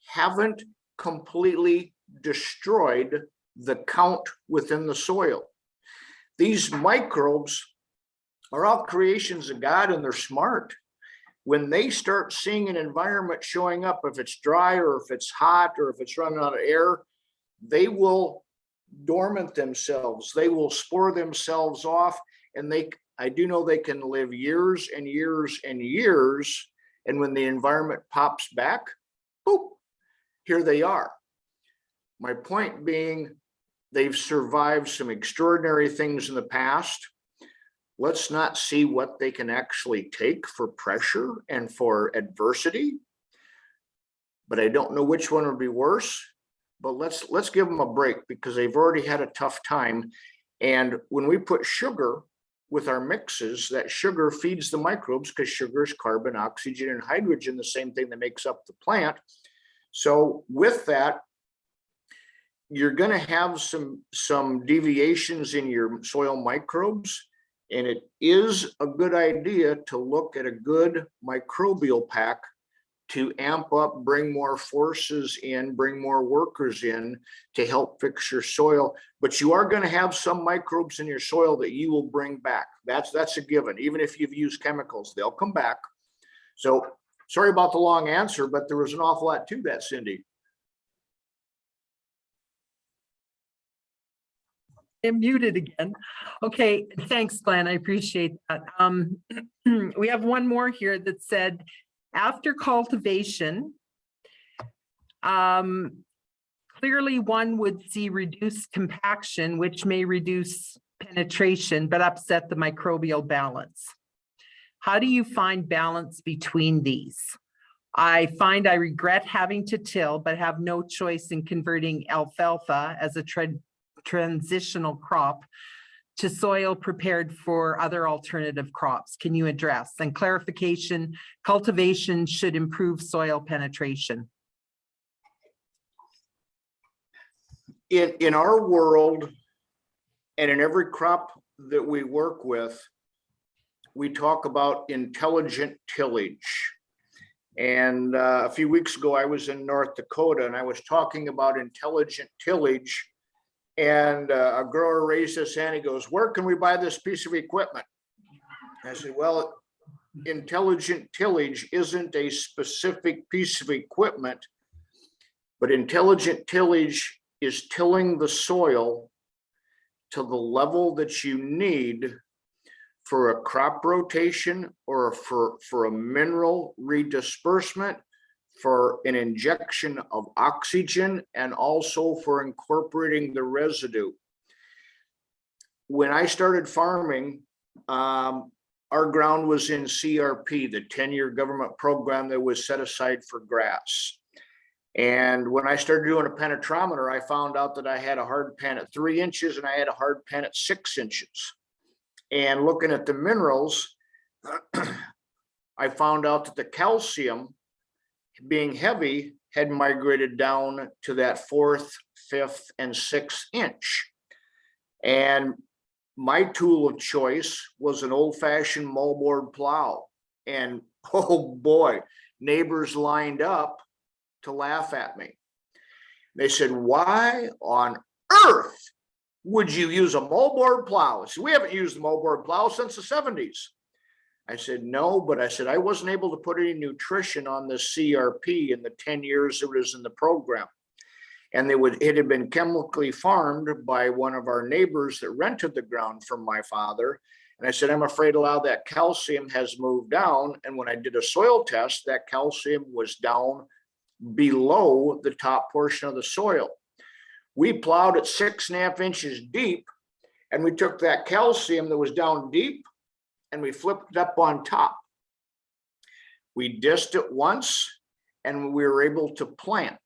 haven't completely destroyed the count within the soil. These microbes are all creations of God, and they're smart. When they start seeing an environment showing up, if it's dry or if it's hot or if it's running out of air, they will dormant themselves. They will spore themselves off, and I do know they can live years and years and years. And when the environment pops back, boop, here they are. My point being, they've survived some extraordinary things in the past. Let's not see what they can actually take for pressure and for adversity. But I don't know which one would be worse. But let's give them a break because they've already had a tough time. And when we put sugar with our mixes, that sugar feeds the microbes because sugar is carbon, oxygen, and hydrogen, the same thing that makes up the plant. So with that, you're going to have some deviations in your soil microbes. And it is a good idea to look at a good microbial pack to amp up, bring more forces in, bring more workers in to help fix your soil. But you are going to have some microbes in your soil that you will bring back. That's a given. Even if you've used chemicals, they'll come back. So sorry about the long answer, but there was an awful lot to that, Cindy. I'm muted again. Okay, thanks, Glenn. I appreciate that. We have one more here that said, after cultivation, clearly one would see reduced compaction, which may reduce penetration, but upset the microbial balance. How do you find balance between these? I find I regret having to till, but have no choice in converting alfalfa as a transitional crop to soil prepared for other alternative crops. Can you address? And clarification, cultivation should improve soil penetration. In our world and in every crop that we work with, we talk about intelligent tillage. And a few weeks ago, I was in North Dakota and I was talking about intelligent tillage. And a grower raised his hand. He goes, "Where can we buy this piece of equipment?" I said, "Well, intelligent tillage isn't a specific piece of equipment, but intelligent tillage is tilling the soil to the level that you need for a crop rotation or for a mineral redisbursement, for an injection of oxygen, and also for incorporating the residue." When I started farming, our ground was in CRP, the 10-year government program that was set aside for grass. And when I started doing a penetrometer, I found out that I had a hard pan at 3 inches and I had a hard pan at 6 inches. And looking at the minerals, I found out that the calcium, being heavy, had migrated down to that 4th, 5th, and 6th inch. And my tool of choice was an old-fashioned moldboard plow. And oh boy, neighbors lined up to laugh at me. They said, why on earth would you use a moldboard plow? I said, we haven't used the moldboard plow since the 70s. I said, no, but I said, I wasn't able to put any nutrition on the CRP in the 10 years it was in the program. And it had been chemically farmed by one of our neighbors that rented the ground from my father. And I said, I'm afraid a lot of that calcium has moved down. And when I did a soil test, that calcium was down below the top portion of the soil. We plowed it 6.5 inches deep, and we took that calcium that was down deep and we flipped it up on top. We dissed it once and we were able to plant.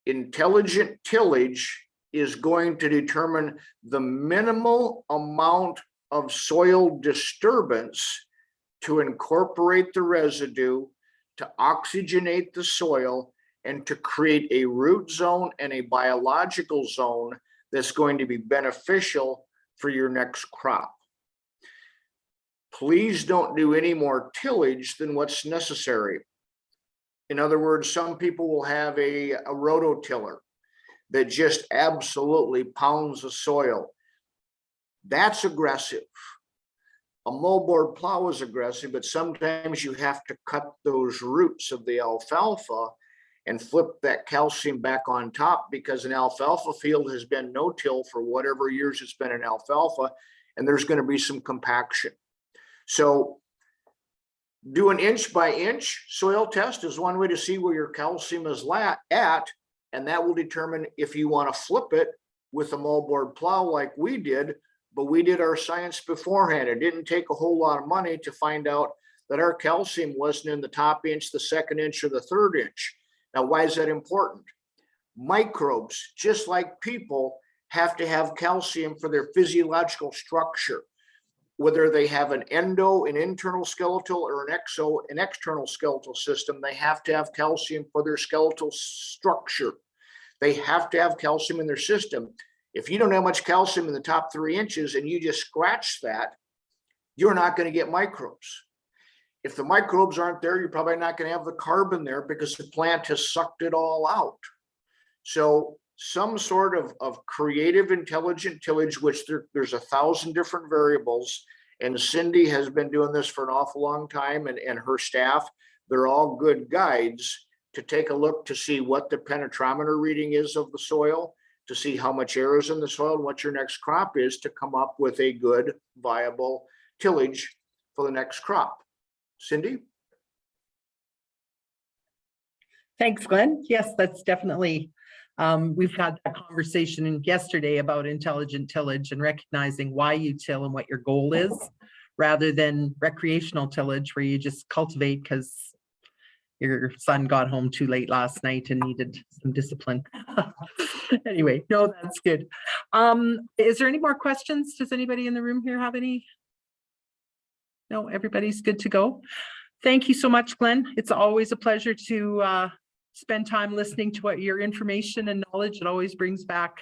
Intelligent tillage is going to determine the minimal amount of soil disturbance to incorporate the residue, to oxygenate the soil, and to create a root zone and a biological zone that's going to be beneficial for your next crop. Please don't do any more tillage than what's necessary. In other words, some people will have a rototiller that just absolutely pounds the soil. That's aggressive. A moldboard plow is aggressive, but sometimes you have to cut those roots of the alfalfa and flip that calcium back on top, because an alfalfa field has been no-till for whatever years it's been in alfalfa, and there's going to be some compaction. So do an inch by inch soil test is one way to see where your calcium is at, and that will determine if you want to flip it with a moldboard plow like we did. But we did our science beforehand. It didn't take a whole lot of money to find out that our calcium wasn't in the top inch, the second inch, or the third inch. Now, why is that important? Microbes, just like people, have to have calcium for their physiological structure. Whether they have an internal skeletal, or an external skeletal system, they have to have calcium for their skeletal structure. They have to have calcium in their system. If you don't have much calcium in the top 3 inches and you just scratch that, you're not going to get microbes. If the microbes aren't there, you're probably not going to have the carbon there because the plant has sucked it all out. So some sort of creative, intelligent tillage, which there's 1,000 different variables. And Cindy has been doing this for an awful long time, and her staff, they're all good guides to take a look to see what the penetrometer reading is of the soil, to see how much air is in the soil and what your next crop is, to come up with a good, viable tillage for the next crop. Cindy? Thanks, Glenn. Yes, that's definitely, we've had that conversation yesterday about intelligent tillage and recognizing why you till and what your goal is, rather than recreational tillage where you just cultivate because your son got home too late last night and needed some discipline. Anyway, no, that's good. Is there any more questions? Does anybody in the room here have any? No, everybody's good to go. Thank you so much, Glenn. It's always a pleasure to spend time listening to what your information and knowledge. It always brings back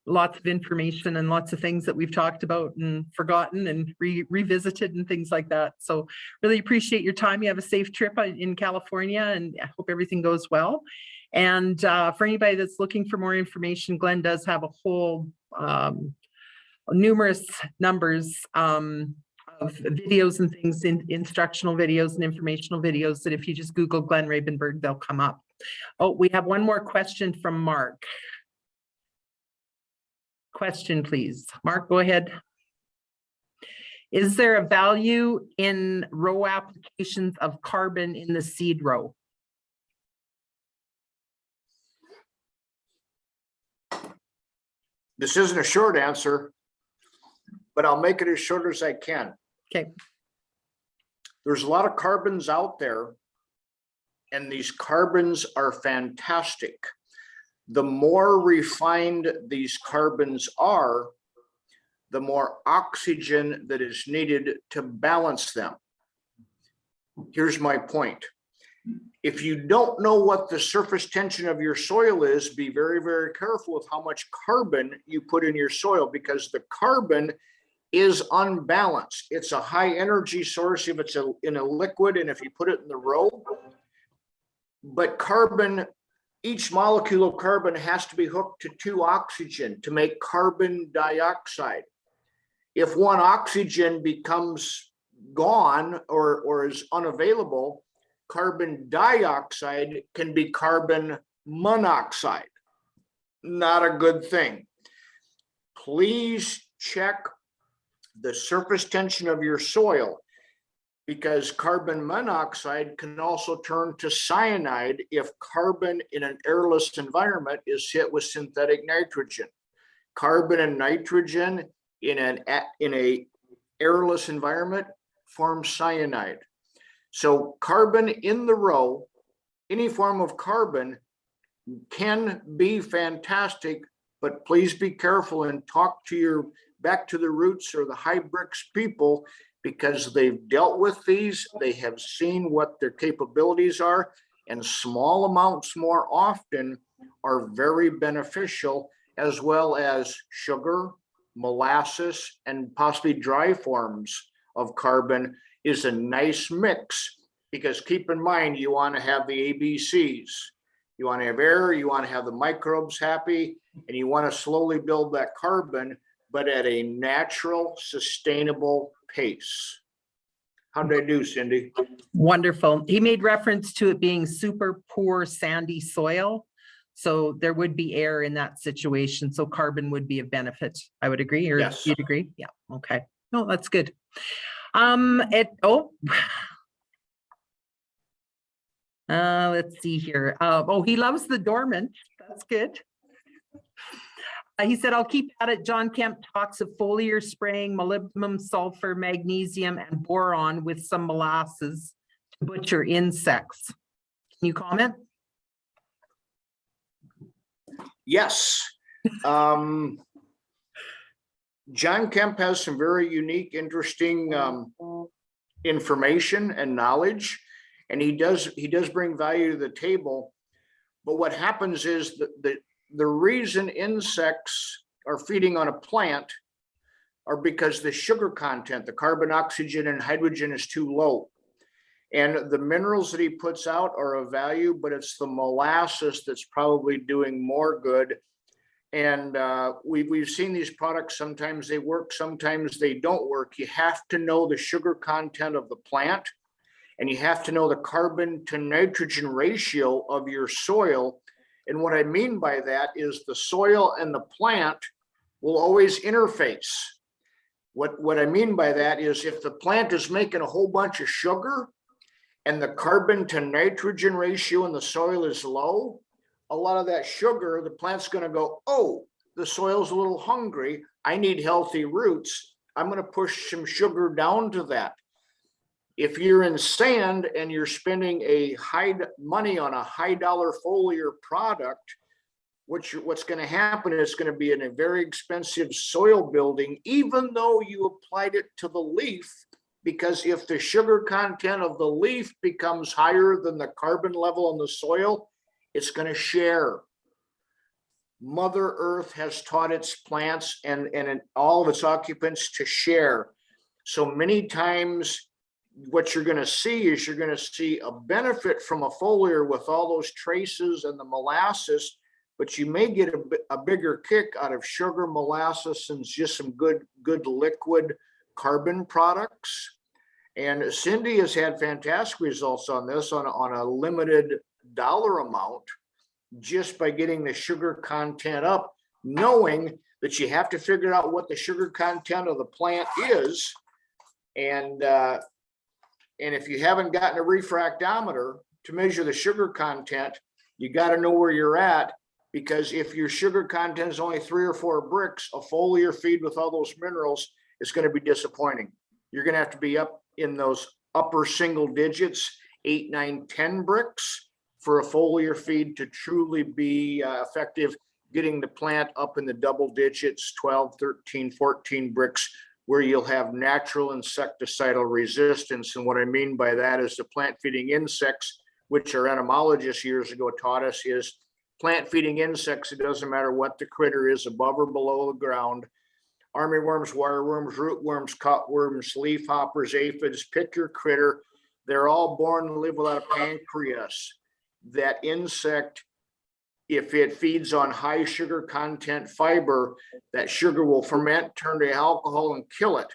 lots of information and lots of things that we've talked about and forgotten and revisited and things like that. So really appreciate your time. You have a safe trip in California, and I hope everything goes well. And for anybody that's looking for more information, Glenn does have a whole numerous numbers of videos and things, instructional videos and informational videos, that if you just Google Glen Rabenberg, they'll come up. Oh, we have one more question from Mark. Question, please. Mark, go ahead. Is there a value in row applications of carbon in the seed row? This isn't a short answer, but I'll make it as short as I can. Okay. There's a lot of carbons out there, and these carbons are fantastic. The more refined these carbons are, the more oxygen that is needed to balance them. Here's my point. If you don't know what the surface tension of your soil is, be very, very careful with how much carbon you put in your soil, because the carbon is unbalanced. It's a high energy source if it's in a liquid and if you put it in the row. But carbon, each molecule of carbon has to be hooked to 2 oxygen to make carbon dioxide. If one oxygen becomes gone or is unavailable, carbon dioxide can be carbon monoxide. Not a good thing. Please check the surface tension of your soil, because carbon monoxide can also turn to cyanide if carbon in an airless environment is hit with synthetic nitrogen. Carbon and nitrogen in a airless environment forms cyanide. So carbon in the row, any form of carbon can be fantastic, but please be careful and talk to your back to the roots or the high bricks people, because they've dealt with these, they have seen what their capabilities are, and small amounts more often are very beneficial, as well as sugar, molasses, and possibly dry forms of carbon is a nice mix, because keep in mind, you want to have the ABCs. You want to have air, you want to have the microbes happy, and you want to slowly build that carbon, but at a natural, sustainable pace. How did I do, Cindy? Wonderful. He made reference to it being super poor sandy soil. So there would be air in that situation. So carbon would be a benefit. I would agree, or Yes. you'd agree? Yeah. Okay. No, that's good. Let's see here. He loves the dormant. That's good. He said, I'll keep at it. John Kemp talks of foliar spraying molybdenum, sulfur, magnesium, and boron with some molasses to butcher insects. Can you comment? Yes. John Kemp has some very unique, interesting information and knowledge, and he does bring value to the table. But what happens is that the reason insects are feeding on a plant are because the sugar content, the carbon, oxygen, and hydrogen is too low. And the minerals that he puts out are of value, but it's the molasses that's probably doing more good. And we've seen these products, sometimes they work, sometimes they don't work. You have to know the sugar content of the plant, and you have to know the carbon to nitrogen ratio of your soil. And what I mean by that is the soil and the plant will always interface. What I mean by that is if the plant is making a whole bunch of sugar and the carbon to nitrogen ratio in the soil is low, a lot of that sugar, the plant's going to go, oh, the soil's a little hungry. I need healthy roots. I'm going to push some sugar down to that. If you're in sand and you're spending a high money on a high dollar foliar product, what's going to happen is it's going to be in a very expensive soil building, even though you applied it to the leaf, because if the sugar content of the leaf becomes higher than the carbon level in the soil, it's going to share. Mother Earth has taught its plants and all of its occupants to share. So many times, what you're going to see is you're going to see a benefit from a foliar with all those traces and the molasses, but you may get a bigger kick out of sugar, molasses, and just some good liquid carbon products. And Cindy has had fantastic results on this on a limited dollar amount, just by getting the sugar content up, knowing that you have to figure out what the sugar content of the plant is. And if you haven't gotten a refractometer to measure the sugar content, you got to know where you're at, because if your sugar content is only 3 or 4 bricks, a foliar feed with all those minerals is going to be disappointing. You're going to have to be up in those upper single digits, 8, 9, 10 bricks for a foliar feed to truly be effective, getting the plant up in the double digits, 12, 13, 14 bricks, where you'll have natural insecticidal resistance. And what I mean by that is the plant feeding insects, which our entomologists years ago taught us, is plant feeding insects, it doesn't matter what the critter is, above or below the ground, armyworms, wireworms, rootworms, cutworms, leafhoppers, aphids, pick your critter. They're all born to live without a pancreas. That insect, if it feeds on high sugar content fiber, that sugar will ferment, turn to alcohol, and kill it.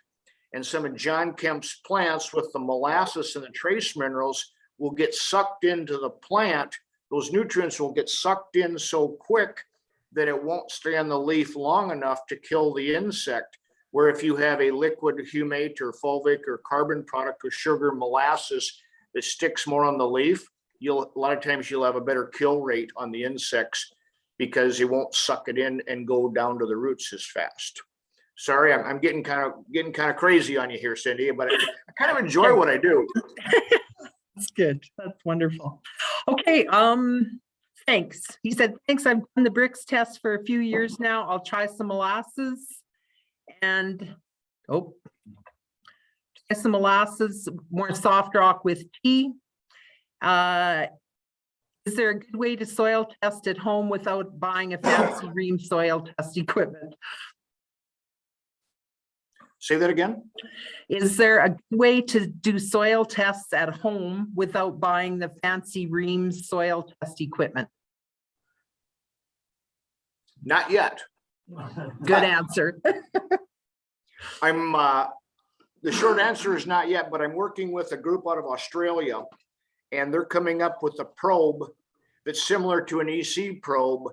And some of John Kemp's plants with the molasses and the trace minerals will get sucked into the plant. Those nutrients will get sucked in so quick that it won't stay on the leaf long enough to kill the insect. Where if you have a liquid humate or fulvic or carbon product with sugar molasses that sticks more on the leaf, a lot of times you'll have a better kill rate on the insects because it won't suck it in and go down to the roots as fast. Sorry, I'm getting kind of crazy on you here, Cindy, but I kind of enjoy what I do. That's good. That's wonderful. Okay. Thanks. He said, thanks. I've done the bricks test for a few years now. I'll try some molasses and try some molasses, more soft rock with tea. Is there a good way to soil test at home without buying a fancy Rheem soil test equipment? Say that again. Is there a way to do soil tests at home without buying the fancy Rheem soil test equipment? Not yet. Good answer. The short answer is not yet, but I'm working with a group out of Australia, and they're coming up with a probe that's similar to an EC probe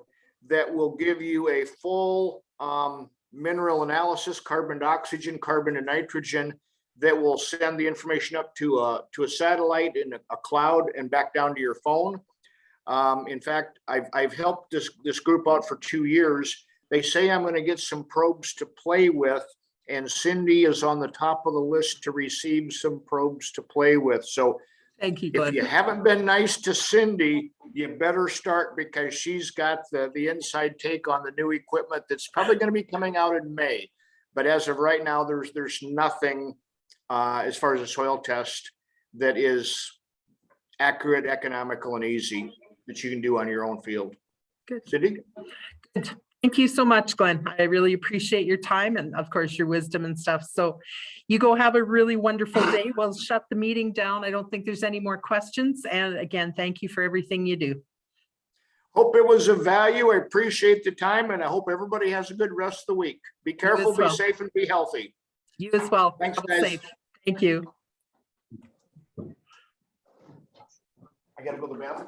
that will give you a full mineral analysis, carbon to oxygen, carbon to nitrogen, that will send the information up to a satellite in a cloud and back down to your phone. In fact, I've helped this group out for 2 years. They say I'm going to get some probes to play with, and Cindy is on the top of the list to receive some probes to play with. So thank you, if Glenn. you haven't been nice to Cindy, you better start, because she's got the inside take on the new equipment that's probably going to be coming out in May. But as of right now, there's nothing as far as a soil test that is accurate, economical, and easy that you can do on your own field. Good. Cindy? Good. Thank you so much, Glenn. I really appreciate your time and of course your wisdom and stuff. So you go have a really wonderful day. We'll shut the meeting down. I don't think there's any more questions. And again, thank you for everything you do. Hope it was of value. I appreciate the time, and I hope everybody has a good rest of the week. Be careful, be safe, and be healthy. You as well. Thanks, Travel guys. safe. Thank you. I gotta go to the bathroom.